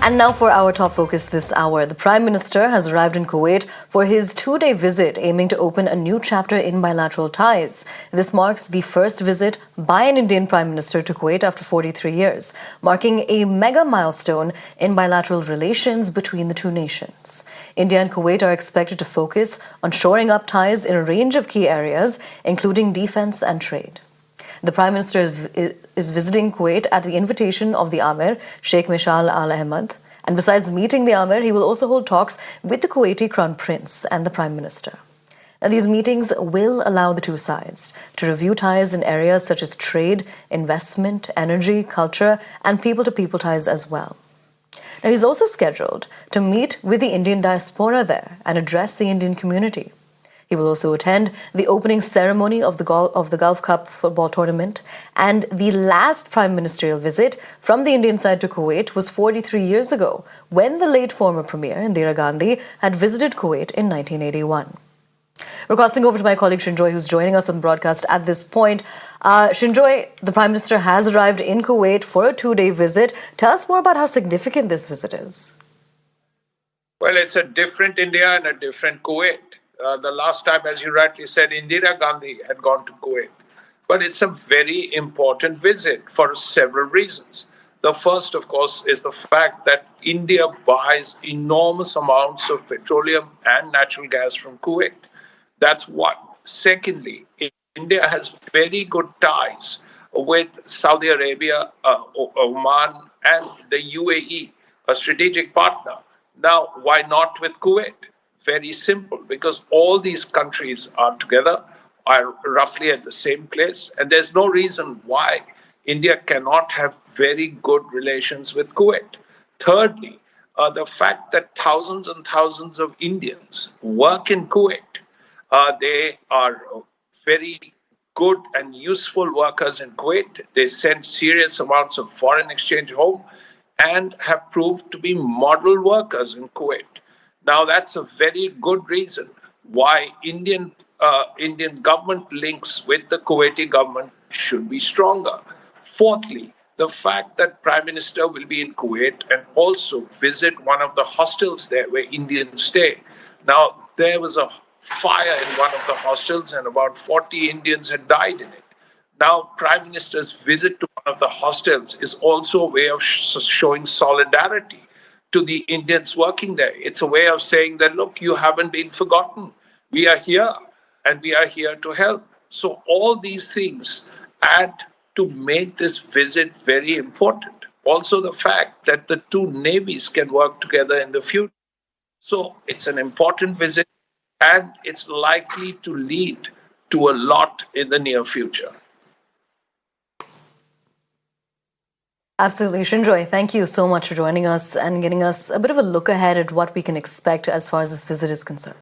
And now for our top focus this hour. The Prime Minister has arrived in Kuwait for his two-day visit, aiming to open a new chapter in bilateral ties. This marks the first visit by an Indian Prime Minister to Kuwait after 43 years, marking a mega milestone in bilateral relations between the two nations. India and Kuwait are expected to focus on shoring up ties in a range of key areas, including defense and trade. The Prime Minister is visiting Kuwait at the invitation of the Amir, Sheikh Mishal Al Ahmed. And besides meeting the Amir, he will also hold talks with the Kuwaiti Crown Prince and the Prime Minister. Now, these meetings will allow the two sides to review ties in areas such as trade, investment, energy, culture, and people-to-people ties as well. Now, he's also scheduled to meet with the Indian diaspora there and address the Indian community. He will also attend the opening ceremony of the Gulf Cup football tournament. And the last prime ministerial visit from the Indian side to Kuwait was 43 years ago, when the late former Premier Indira Gandhi had visited Kuwait in 1981. We're crossing over to my colleague Shinjoy, who's joining us on broadcast at this point. Shinjoy, the Prime Minister has arrived in Kuwait for a two-day visit. Tell us more about how significant this visit is. Well, it's a different India and a different Kuwait. The last time, as you rightly said, Indira Gandhi had gone to Kuwait. But it's a very important visit for several reasons. The first, of course, is the fact that India buys enormous amounts of petroleum and natural gas from Kuwait. That's one. Secondly, India has very good ties with Saudi Arabia, Oman, and the UAE, a strategic partner. Now, why not with Kuwait? Very simple, because all these countries are together, are roughly at the same place, and there's no reason why India cannot have very good relations with Kuwait. Thirdly, the fact that thousands and thousands of Indians work in Kuwait, they are very good and useful workers in Kuwait. They send serious amounts of foreign exchange home and have proved to be model workers in Kuwait. Now, that's a very good reason why Indian government links with the Kuwaiti government should be stronger. Fourthly, the fact that Prime Minister will be in Kuwait and also visit one of the hostels there where Indians stay. Now, there was a fire in one of the hostels and about 40 Indians had died in it. Now, Prime Minister's visit to one of the hostels is also a way of showing solidarity to the Indians working there. It's a way of saying that, look, you haven't been forgotten. We are here and we are here to help. So all these things add to make this visit very important. Also the fact that the two navies can work together in the future. So it's an important visit and it's likely to lead to a lot in the near future. Absolutely. Shinjoy, thank you so much for joining us and getting us a bit of a look ahead at what we can expect as far as this visit is concerned.